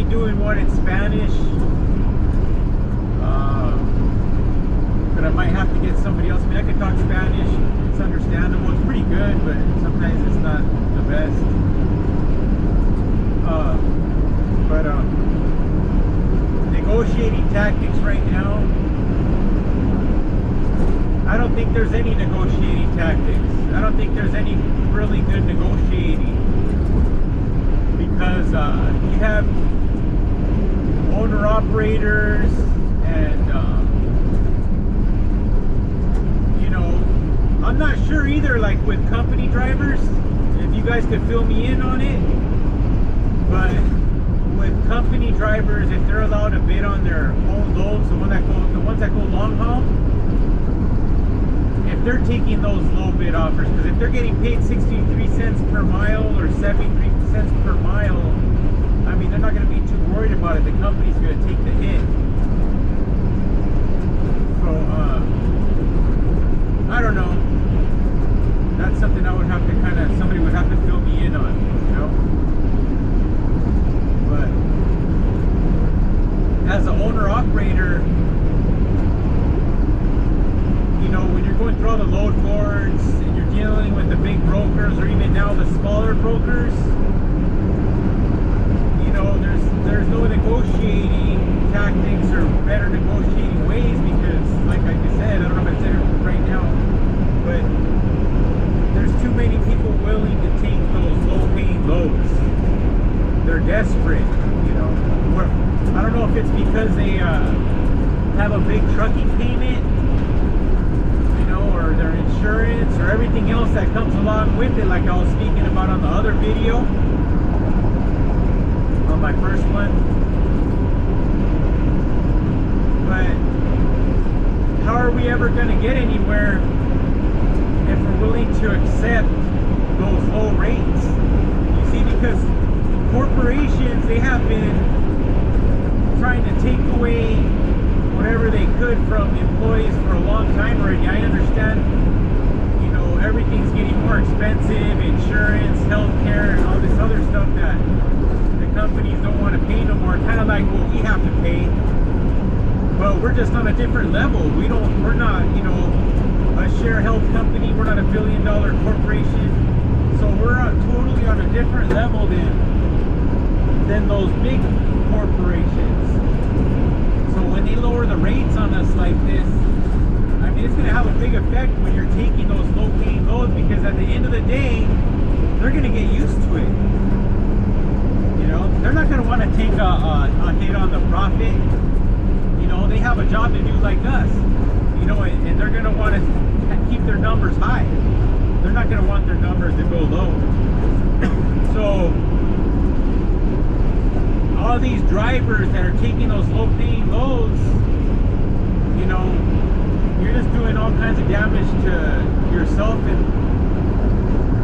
doing one in Spanish, but I might have to get somebody else. I mean, I can talk Spanish. It's understandable. It's pretty good, but sometimes it's not the best. Negotiating tactics right now. I don't think there's any negotiating tactics. I don't think there's any really good negotiating, because you have owner-operators and you know, I'm not sure either, like with company drivers, if you guys could fill me in on it, but with company drivers, if they're allowed to bid on their own loads, the ones that go long haul, if they're taking those low bid offers, because if they're getting paid 63 cents per mile or 73 cents per mile, I mean, they're not going to be too worried about it. The company's going to take the hit. So, I don't know. That's something I would have to somebody would have to fill me in on, you know? But as an owner-operator, you know, when you're going through all the load boards and you're dealing with the big brokers, or even now the smaller brokers, you know, there's no negotiating tactics or better negotiating ways, because, like I just said, I don't know if I said it right now, but there's too many people willing to take those low-paying loads. They're desperate, you know. I don't know if it's because they have a big trucking payment, or their insurance, or everything else that comes along with it, like I was speaking about on the other video, on my first one. But how are we ever going to get anywhere if we're willing to accept those low rates? You see, because corporations, they have been trying to take away whatever they could from employees for a long time already. I understand, you know, everything's getting more expensive, insurance, healthcare, and all this other stuff that the companies don't want to pay no more, kind of like what we have to pay. But we're just on a different level. We're not, you know, a share health company. We're not $1 billion corporation. So we're totally on a different level than those big corporations. So when they lower the rates on us like this, I mean, it's going to have a big effect when you're taking those low-paying loads, because at the end of the day, they're going to get used to it. You know, they're not going to want to take a hit on the profit. You know, they have a job to do like us. You know, and they're going to want to keep their numbers high. They're not going to want their numbers to go low. So all these drivers that are taking those low-paying loads, you know, you're just doing all kinds of damage to yourself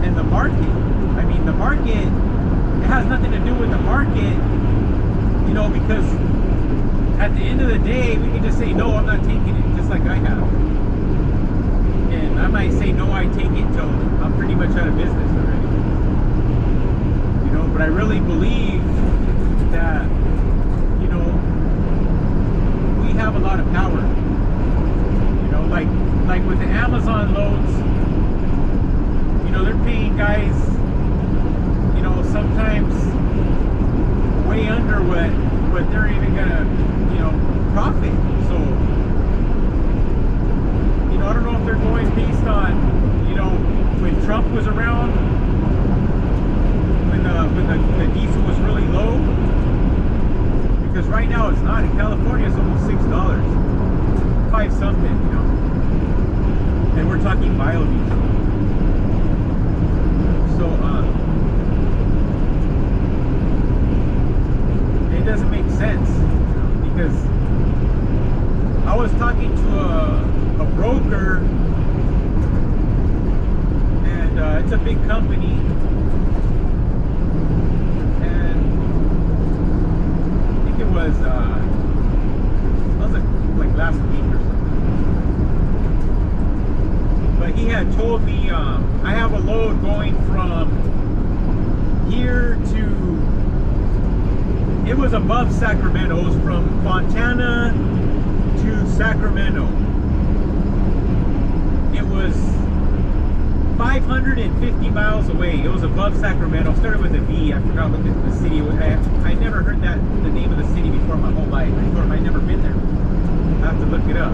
and the market. I mean, the market, it has nothing to do with the market, you know, because at the end of the day, we can just say, no, I'm not taking it, just like I have. And I might say, no, I take it till I'm pretty much out of business already. You know, but I really believe that, you know, we have a lot of power. You know, like with the Amazon loads, you know, they're paying guys, you know, sometimes way under what they're even gonna, you know, profit. So, you know, I don't know if they're going based on, you know, when Trump was around, when the diesel was really low. Because right now it's not. In California it's almost $6. 5 something, you know. And we're talking biodiesel. So it doesn't make sense, you know, because I was talking to a broker, and it's a big company. Was like last week or something. But he had told me I have a load going from here to it was above Sacramento. It was from Fontana to Sacramento. It was 550 miles away. It was above Sacramento. It started with a V. I forgot what the city was. I never heard the name of the city before my whole life. I thought I'd never been there. I have to look it up.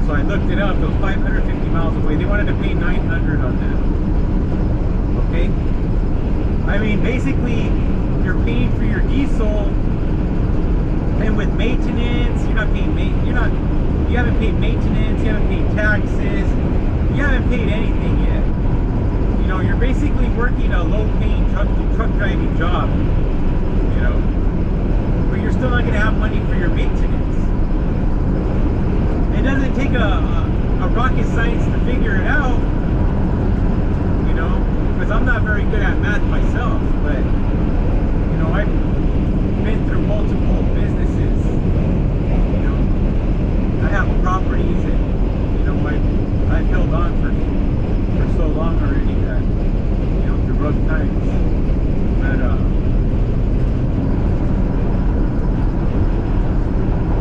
So I looked it up. It was 550 miles away. They wanted to pay $900 on that. Okay? I mean, basically, you're paying for your diesel, and with maintenance, you haven't paid maintenance, you haven't paid taxes, you haven't paid anything yet. You know, you're basically working a low-paying truck driving job, you know, but you're still not going to have money for your maintenance. It doesn't take a rocket science to figure it out, you know, because I'm not very good at math myself, but, you know, I've been through multiple businesses, you know, I have properties, and, you know, I've held on for so long already that, you know, through rough times, that,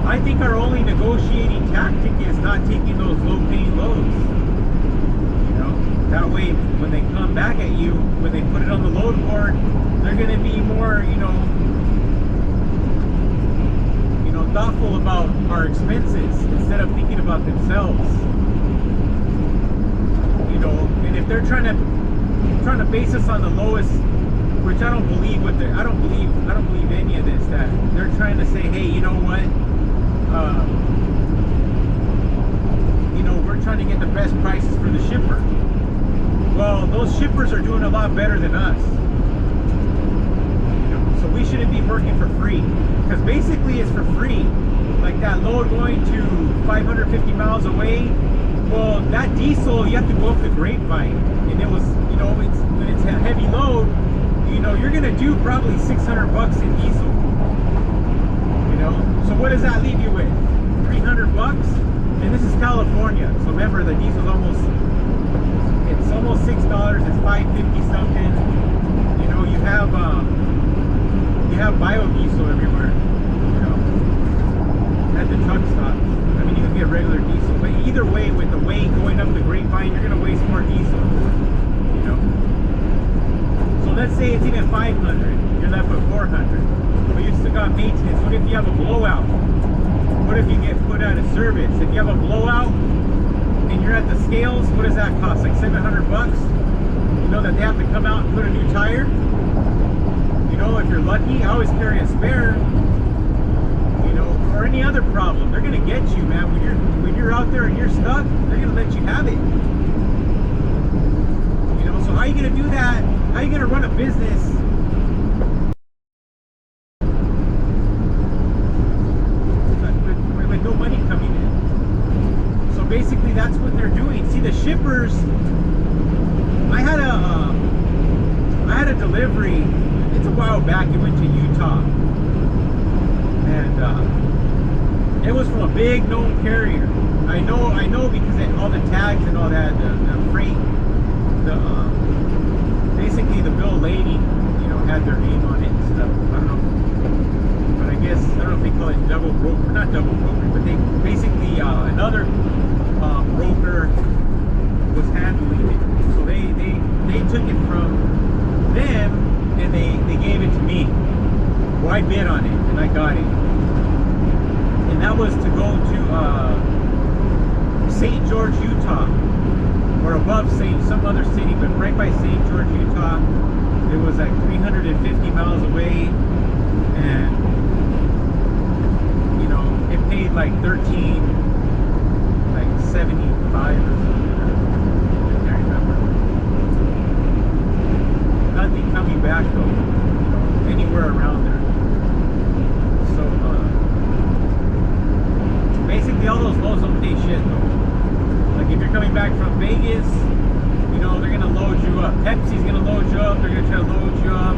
I think our only negotiating tactic is not taking those low-paying loads. You know, that way when they come back at you, when they put it on the load board, they're going to be more, you know, thoughtful about our expenses instead of thinking about themselves. You know, and if they're trying to base us on the lowest, which I don't believe I don't believe any of this, that they're trying to say, hey, you know what? You know, we're trying to get the best prices for the shipper. Well, those shippers are doing a lot better than us. You know, so we shouldn't be working for free, because basically it's for free. Like that load going to 550 miles away, well, that diesel, you have to go up the Grapevine, and it was, you know, when it's a heavy load, you know, you're gonna do probably $600 in diesel. You know, so what does that leave you with? $300? And this is California, so remember the diesel's almost $6. It's $5.50 something. You know, you have biodiesel everywhere. You know, at the truck stops. I mean, you can get regular diesel, but either way, with the weight going up the Grapevine, you're gonna waste more diesel. You know. So let's say it's even 500. You're left with 400. But you still got maintenance. What if you have a blowout? What if you get put out of service? If you have a blowout and you're at the scales, what does that cost? Like $700? You know that they have to come out and put a new tire? You know, if you're lucky, I always carry a spare. You know, or any other problem. They're gonna get you, man. When you're out there and you're stuck, they're gonna let you have it. You know, so how are you gonna do that? How are you gonna run a business with no money coming in? So basically that's what they're doing. See, the shippers, I had a delivery, it's a while back, it went to Utah, and it was from a big known carrier. I know because all the tags and all that, the freight, basically the bill lading, you know, had their name on it and stuff. I don't know, but I guess, I don't know if they call it double broker, not double broker, but they basically, another broker was handling it. So they took it from them and they gave it to me. Well, I bid on it and I got it. And that was to go to St. George, Utah, or above some other city, but right by St. George, Utah. It was like 350 miles away, and you know, it paid like 75 or something. I can't remember. Nothing coming back though, anywhere around there. So basically all those loads don't pay shit though. Like if you're coming back from Vegas, you know, they're gonna load you up. Pepsi's gonna load you up, they're gonna try to load you up,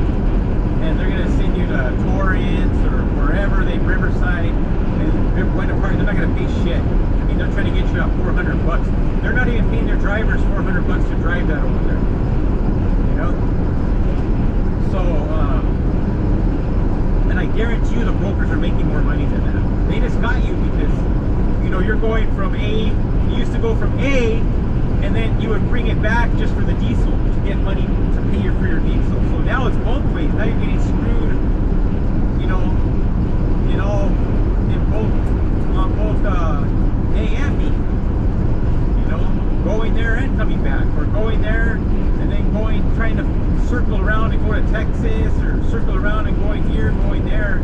and they're gonna send you to Torrance or wherever, Riverside, and Winter Park. They're not gonna pay shit. I mean, they're trying to get you out $400. They're not even paying their drivers $400 to drive that over there. You know? So, and I guarantee you the brokers are making more money than that. They just got you because, you know, you're going from A, you used to go from A, and then you would bring it back just for the diesel to get money to pay for your diesel. So now it's both ways. Now you're getting screwed, you know, on both A and B. You know, going there and coming back, or going there and then trying to circle around and go to Texas, or circle around and going here, going there,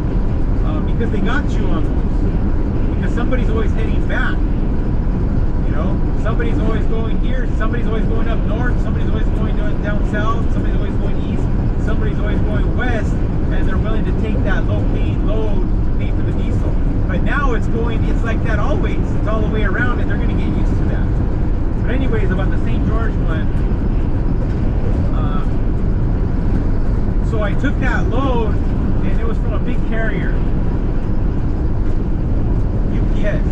because they got you on those. Because somebody's always heading back. You know, somebody's always going here, somebody's always going up north, somebody's always going down south, somebody's always going east, somebody's always going west, and they're willing to take that low-paying load to pay for the diesel. But now it's like that always. It's all the way around, and they're going to get used to that. But anyways, about the St. George one, so I took that load, and it was from a big carrier, UPS.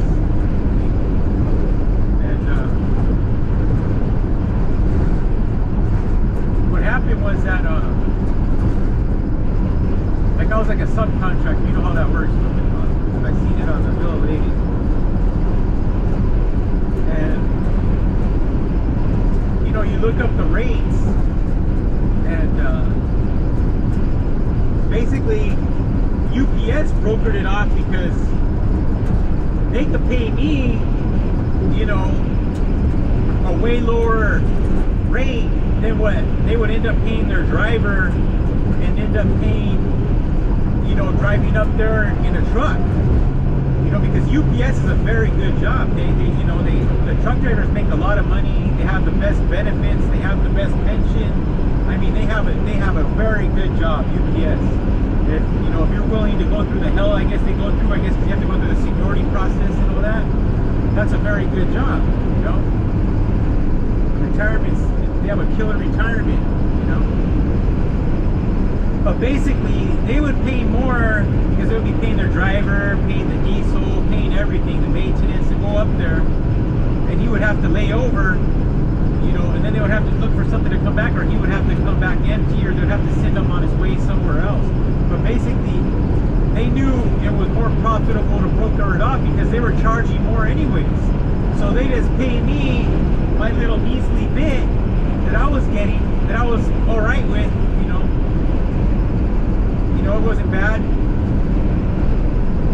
What happened was that like I was like a subcontractor. You know how that works. I seen it on the bill of lading, and you know, you look up the rates, and basically UPS brokered it off because they could pay me, you know, a way lower rate than what they would end up paying their driver, and end up paying, you know, driving up there in a truck. You know, because UPS is a very good job. They you know, the truck drivers make a lot of money. They have the best benefits. They have the best pension. I mean, they have a very good job, UPS. If you know, if you're willing to go through the hell, I guess they go through. I guess you have to go through the seniority process and all that. That's a very good job. You know, retirements. They have a killer retirement, you know. But basically, they would pay more because they would be paying their driver, paying the diesel, paying everything, the maintenance, to go up there, and he would have to lay over, you know, and then they would have to look for something to come back, or he would have to come back empty, or they'd have to send him on his way somewhere else. But basically, they knew it was more profitable to broker it off because they were charging more anyways. So they just pay me my little measly bit that I was getting, that I was all right with, you know. You know, it wasn't bad.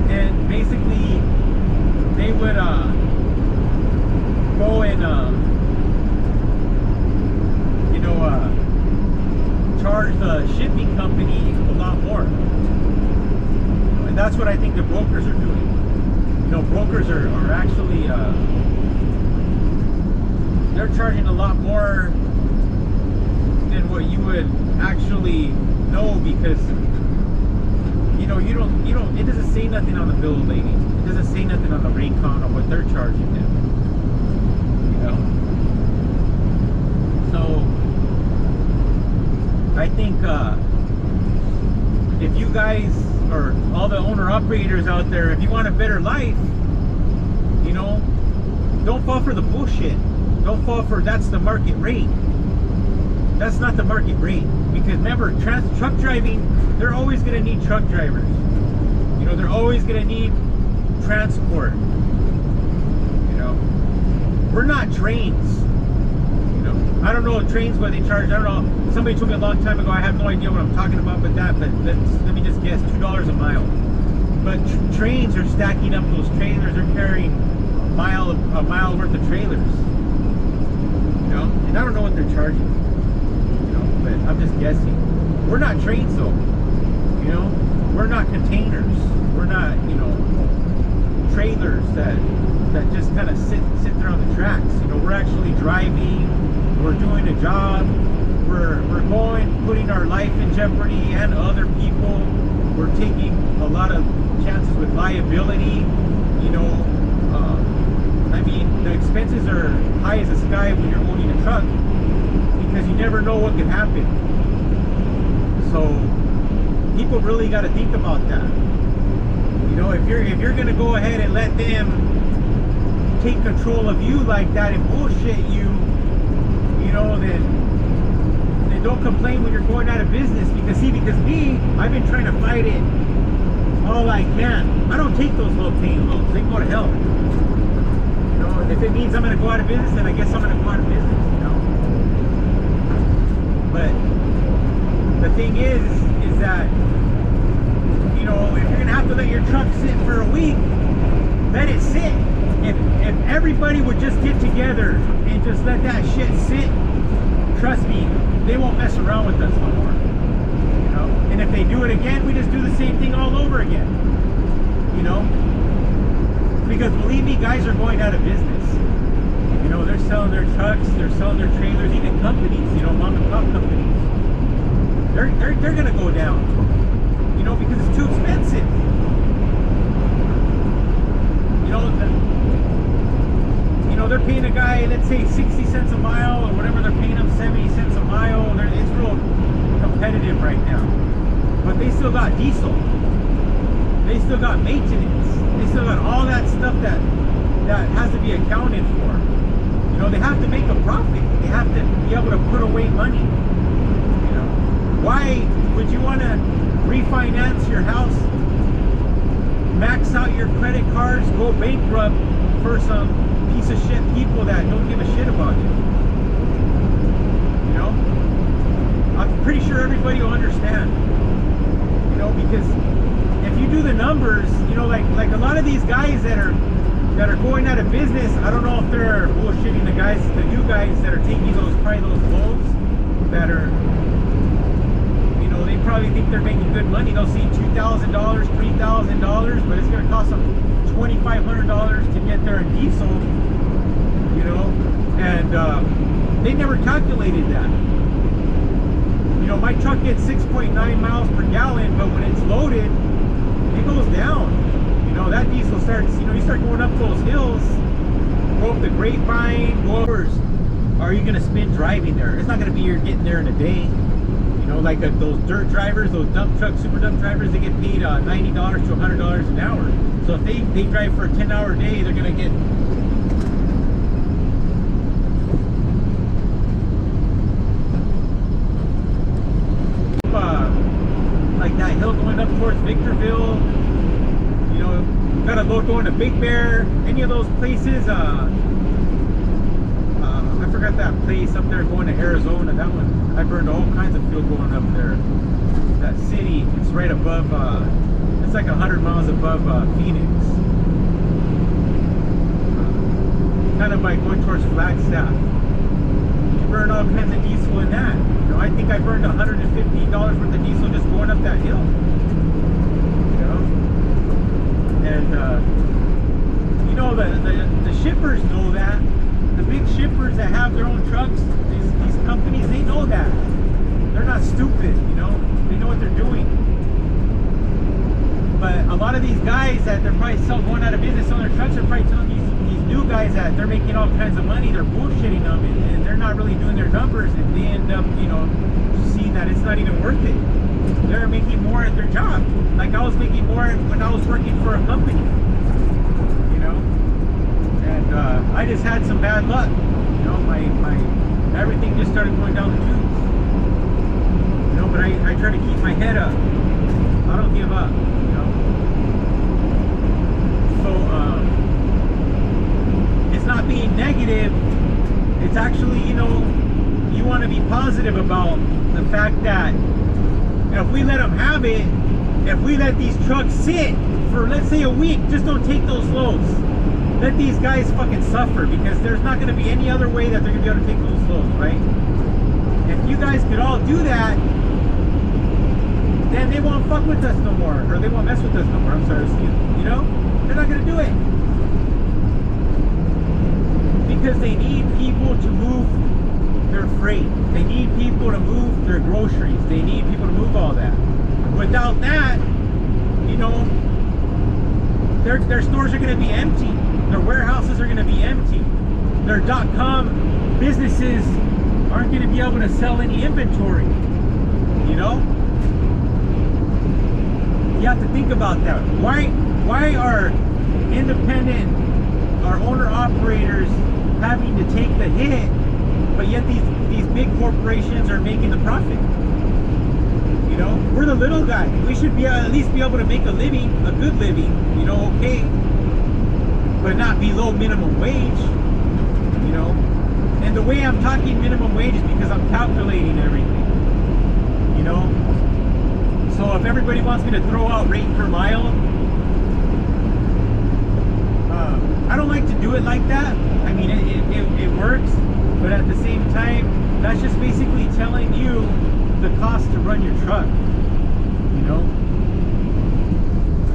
And basically, they would go and you know, charge the shipping company a lot more. And that's what I think the brokers are doing. You know, brokers are actually they're charging a lot more than what you would actually know, because you know, you don't it doesn't say nothing on the bill of lading. It doesn't say nothing on the rate con on what they're charging them. You know, so I think if you guys, or all the owner operators out there, if you want a better life, you know, don't fall for the bullshit. Don't fall for that's the market rate. That's not the market rate. Because remember, truck driving, they're always going to need truck drivers. You know, they're always going to need transport. You know, we're not trains. You know, I don't know trains what they charge. I don't know. Somebody told me a long time ago. I have no idea what I'm talking about, but let me just guess, $2 a mile. But trains are stacking up those trailers. They're carrying a mile worth of trailers. You know, and I don't know what they're charging. You know, but I'm just guessing. We're not trains though. You know, we're not containers. We're not, you know, trailers that just kind of sit there on the tracks. You know, we're actually driving. We're doing a job. We're going, putting our life in jeopardy and other people. We're taking a lot of chances with liability. You know, I mean, the expenses are high as the sky when you're owning a truck, because you never know what can happen. So people really got to think about that. You know, if you're gonna go ahead and let them take control of you like that and bullshit you, you know, then don't complain when you're going out of business. Because me, I've been trying to fight it all like, man, I don't take those low-paying loans. They can go to hell. You know, if it means I'm going to go out of business, then I guess I'm going to go out of business, you know. But the thing is that, you know, if you're going to have to let your truck sit for a week, let it sit. If everybody would just get together and just let that shit sit, trust me, they won't mess around with us no more. You know? And if they do it again, we just do the same thing all over again. You know? Because believe me, guys are going out of business. You know, they're selling their trucks, they're selling their trailers, even companies, you know, mom and pop companies. They're gonna go down. You know, because it's too expensive. You know, they're paying a guy, let's say 60 cents a mile or whatever, they're paying him 70 cents a mile. It's real competitive right now. But they still got diesel. They still got maintenance. They still got all that stuff that has to be accounted for. You know, they have to make a profit. They have to be able to put away money. You know, why would you want to refinance your house, max out your credit cards, go bankrupt for some piece of shit people that don't give a shit about you? You know, I'm pretty sure everybody will understand. You know, because if you do the numbers, you know, like a lot of these guys that are going out of business, I don't know if they're bullshitting the new guys that are taking those loans that are, you know, they probably think they're making good money. They'll see $2,000, $3,000, but it's going to cost them $2,500 to get there in diesel, you know, and they never calculated that. You know, my truck gets 6.9 miles per gallon, but when it's loaded, it goes down. You know, that diesel starts, you know, you start going up those hills, go up the Grapevine, go over. Are you going to spend driving there? It's not going to be you're getting there in a day. You know, like those dirt drivers, those dump trucks, super dump drivers, they get paid $90 to $100 an hour. So if they drive for a 10-hour day, they're going to get like that hill going up towards Victorville, you know, got a load going to Big Bear, any of those places. I forgot that place up there going to Arizona. That one, I burned all kinds of fuel going up there. That city, it's right above, it's like 100 miles above Phoenix. Kind of like going towards Flagstaff. You burn all kinds of diesel in that. You know, I think I burned $150 worth of diesel just going up that hill. You know? And, you know, the shippers know that. The big shippers that have their own trucks, these companies, they know that. They're not stupid, you know? They know what they're doing. But a lot of these guys that they're probably going out of business on their trucks are probably telling these new guys that they're making all kinds of money, they're bullshitting them, and they're not really doing their numbers, and they end up, you know, seeing that it's not even worth it. They're making more at their job. Like I was making more when I was working for a company, you know? And I just had some bad luck. You know, my everything just started going down the tubes. You know, but I try to keep my head up. I don't give up, you know. So it's not being negative. It's actually, you know, you want to be positive about the fact that if we let them have it, if we let these trucks sit for, let's say, a week, just don't take those loads. Let these guys fucking suffer, because there's not going to be any other way that they're going to be able to take those loads, right? If you guys could all do that, then they won't fuck with us no more, or they won't mess with us no more. I'm sorry, you know? They're not going to do it. Because they need people to move their freight. They need people to move their groceries. They need people to move all that. Without that, you know, their stores are going to be empty. Their warehouses are going to be empty. Their .com businesses aren't going to be able to sell any inventory. You know? You have to think about that. Why are independent, our owner-operators having to take the hit, but yet these big corporations are making the profit? You we're the little guy. We should be at least be able to make a living, a good living, okay, but not below minimum wage, And the way I'm talking minimum wage is because I'm calculating everything, So if everybody wants me to throw out rate per mile, I don't like to do it like that. I mean, it works, but at the same time, that's just basically telling you the cost to run your truck.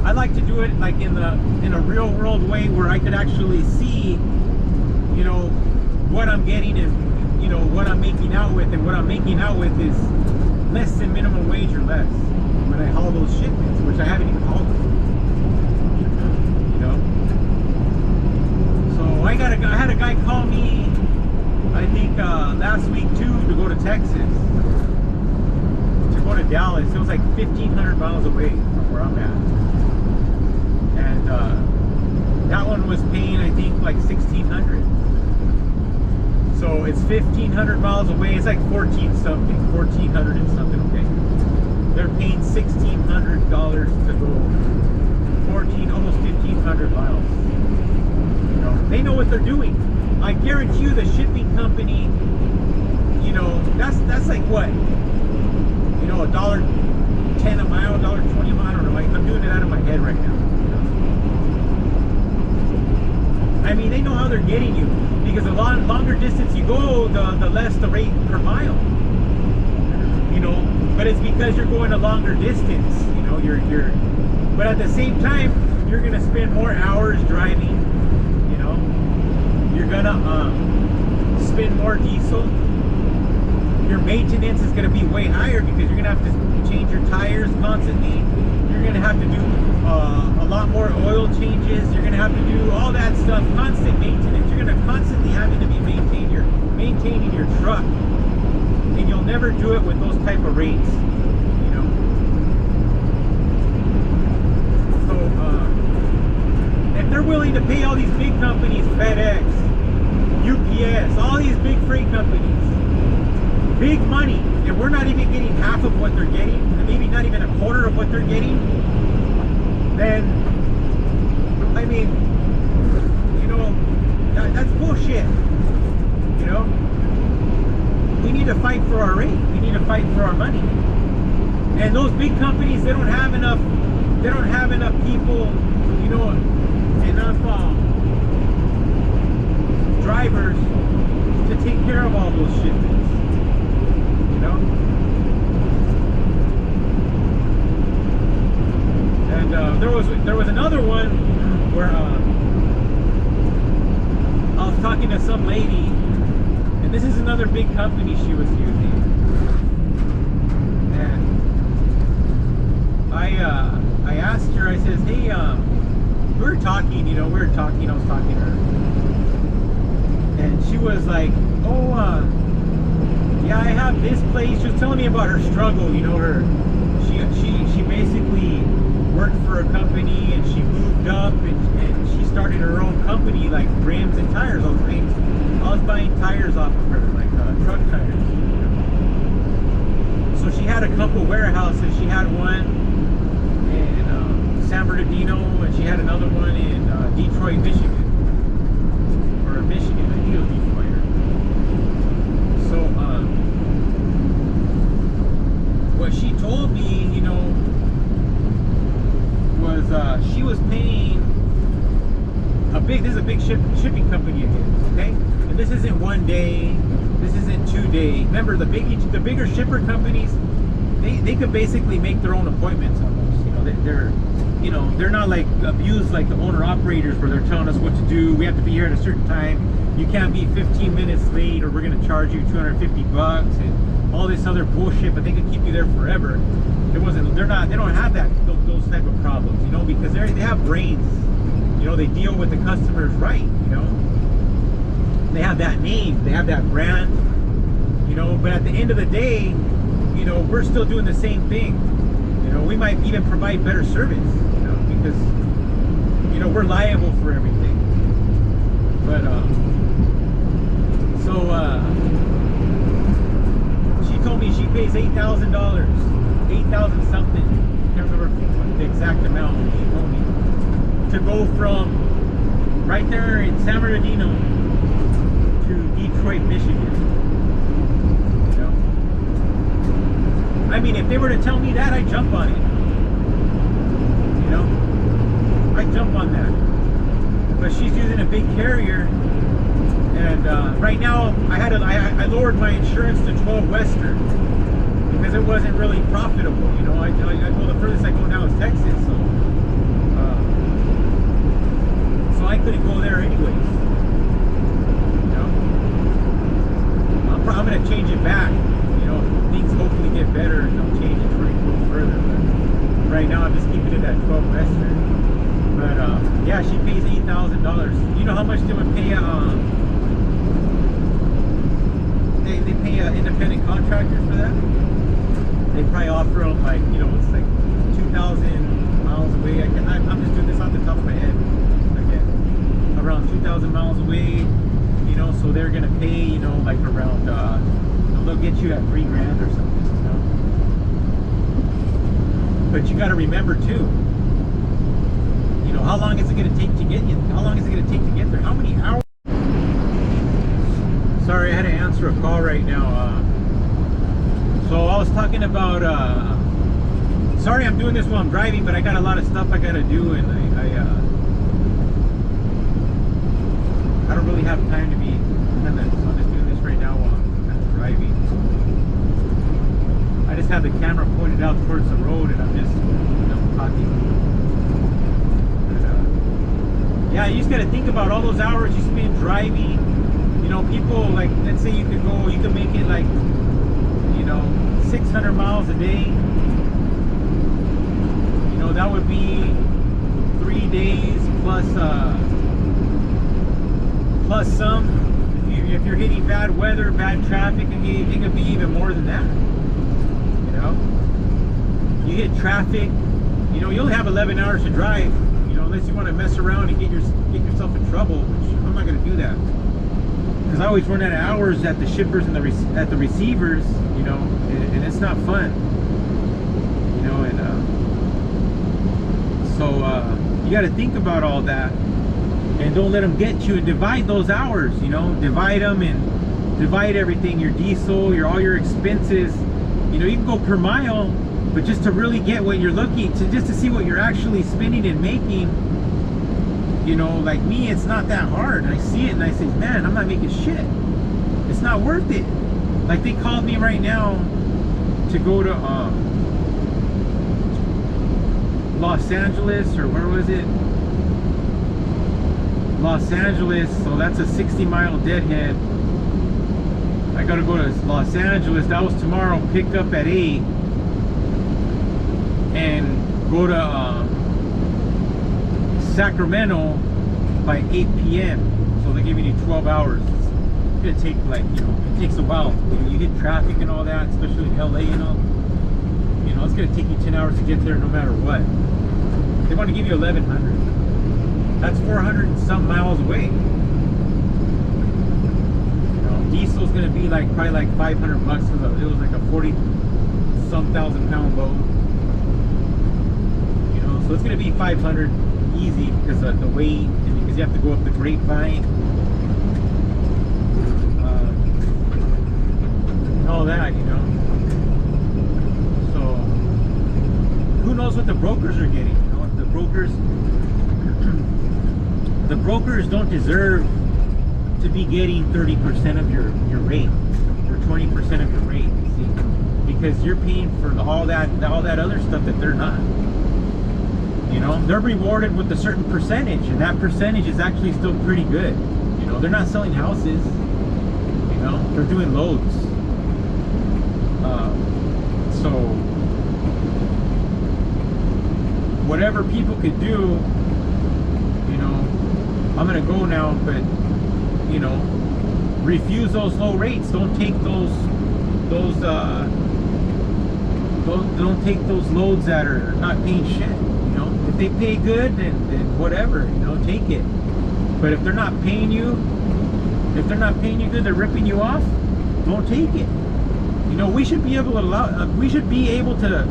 I like to do it like in a real world way where I could actually see, what I'm getting and what I'm making out with, and what I'm making out with is less than minimum wage or less when I haul those shipments, which I haven't even hauled them. So I had a guy call me, I think last week too, to go to Texas, to go to Dallas. It was like 1,500 miles away from where I'm at, and that one was paying, I think, like 1,600. So it's 1,500 miles away. It's like 1,400 and something. Okay, they're paying $1,600 to go 14, almost 1,500 miles. They know what they're doing. I guarantee you, the shipping company, that's like what, $1.10 a mile, $1.20 a mile. I don't know. I'm doing it out of my head right now. I mean, they know how they're getting you, because the longer distance you go, the less the rate per mile. But it's because you're going a longer distance. But at the same time, you're gonna spend more hours driving. You're gonna spend more diesel. Your maintenance is gonna be way higher because you're gonna have to change your tires constantly. You're gonna have to do a lot more oil changes. You're gonna have to do all that stuff, constant maintenance. You're gonna constantly having to be maintaining your truck, and you'll never do it with those type of rates. So if they're willing to pay all these big companies, FedEx, UPS, all these big freight companies, big money, and we're not even getting half of what they're getting, and maybe not even a quarter of what they're getting, then, I mean, that's bullshit. We need to fight for our rate. We need to fight for our money. And those big companies, they don't have enough people, enough drivers to take care of all those shipments. And there was another one where I was talking to some lady, and this is another big company she was using, and I asked her, I says, hey, we were talking, I was talking to her, and she was like, oh, yeah, I have this place. She was telling me about her struggle, she basically worked for a company, and she moved up, and she started her own company, like rims and tires. I was buying tires off of her, like truck tires. So she had a couple warehouses. She had one in San Bernardino, and she had another one in Detroit, Michigan. Or Michigan, I think it was Detroit. So what she told me, was she was paying this is a big shipping company again, okay? And this isn't one day, this isn't 2 days. Remember, the bigger shipper companies, they could basically make their own appointments almost. They're not like abused like the owner operators where they're telling us what to do. We have to be here at a certain time. You can't be 15 minutes late, or we're going to charge you $250 and all this other bullshit. But they can keep you there forever. They don't have those type of problems, because they have brains. They deal with the customers right. They have that name, they have that brand. But at the end of the day, we're still doing the same thing. We might even provide better service, because we're liable for everything. But she told me she pays $8,000 8,000 something. I can't remember the exact amount she told me. To go from right there in San Bernardino to Detroit, Michigan. You know? I mean, if they were to tell me that, I'd jump on it. You know? I'd jump on that. But she's using a big carrier. And right now, I lowered my insurance to 12 Western because it wasn't really profitable. You know, I go the furthest I go now is Texas, so I couldn't go there anyways. You know, I'm gonna change it back. You know, things hopefully get better and I'll change it to go further. But right now, I'm just keeping it at 12 Western. But yeah, she pays $8,000. You know how much they would pay? They pay independent contractors for that. They probably offer them like, you know, it's like 2,000 miles away. I'm just doing this off the top of my head. Again, around 2,000 miles away, you know, so they're gonna pay, you know, like around, you know, they'll get you at $3,000 or something, you know. But you got to remember too, you know, how long is it gonna take to get you? How long is it gonna take to get there? How many hours? Sorry, I had to answer a call right now. So I was talking about, sorry I'm doing this while I'm driving, but I got a lot of stuff I got to do, and I don't really have time to be doing this, so I'm just doing this right now while I'm driving. I just have the camera pointed out towards the road, and I'm just, you know, talking. But, yeah, you just got to think about all those hours you spend driving. You know, people, like, let's say you could make it like, you know, 600 miles a day. You know, that would be 3 days plus some. If you're hitting bad weather, bad traffic, it could be even more than that. You know, you hit traffic, you know, you only have 11 hours to drive. You know, unless you want to mess around and get yourself in trouble, which I'm not going to do that. Because I always run out of hours at the shippers and at the receivers, you know, and it's not fun, you know, and so you got to think about all that, and don't let them get you, and divide those hours, you know, divide them and divide everything, your diesel, all your expenses, you know, you can go per mile, but just to really get what you're looking to, just to see what you're actually spending and making. You know, like me, it's not that hard. I see it and I say, man, I'm not making shit. It's not worth it. Like, they called me right now to go to Los Angeles, or where was it? Los Angeles, so that's a 60-mile deadhead. I gotta go to Los Angeles. That was tomorrow. Pick up at 8 and go to Sacramento by 8 p.m. So they're giving you 12 hours. It's gonna take, like, you know, it takes a while. You hit traffic and all that, especially in LA and all. You know, it's gonna take you 10 hours to get there no matter what. They want to give you 1,100. That's 400 and some miles away. You know, diesel's gonna be like probably like 500 bucks because it was like a 40-some thousand pound load. You know, so it's gonna be 500. Easy because of the weight and because you have to go up the grapevine, and all that, you know. So who knows what the brokers are getting? You know, if the brokers don't deserve to be getting 30% of your rate or 20% of your rate. See, because you're paying for all that other stuff that they're not. You know, they're rewarded with a certain percentage, and that percentage is actually still pretty good. You know, they're not selling houses. You know, they're doing loads. So whatever people could do, you know, I'm gonna go now, but you know, refuse those low rates. Don't take don't take those loads that are not paying shit. If they pay good, then whatever, you know, take it. But if they're not paying you good, they're ripping you off, don't take it. You know, we should be able to we should be able to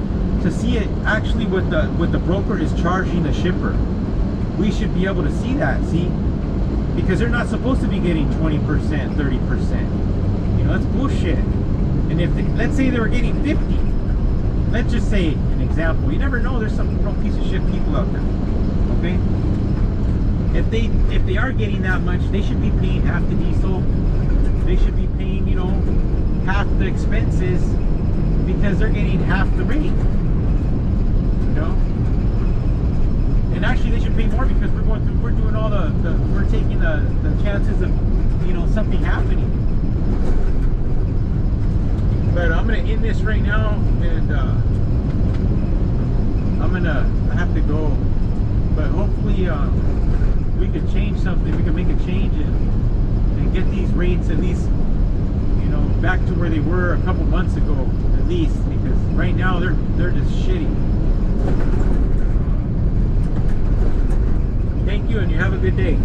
see it actually what the broker is charging the shipper. We should be able to see that, because they're not supposed to be getting 20%, 30%. You know, that's bullshit. And if let's say they were getting 50, let's just say an example. You never know. There's some real piece of shit people out there. Okay. If they are getting that much, they should be paying half the diesel. They should be paying, you know, half the expenses, because they're getting half the rate. You know. And actually, they should pay more, because we're doing all we're taking the chances of, you know, something happening. But I'm gonna end this right now, and I have to go. But hopefully, we could change something. We can make a change and get these rates at least, you know, back to where they were a couple months ago, at least. Because right now they're just shitty. Thank you, and you have a good day.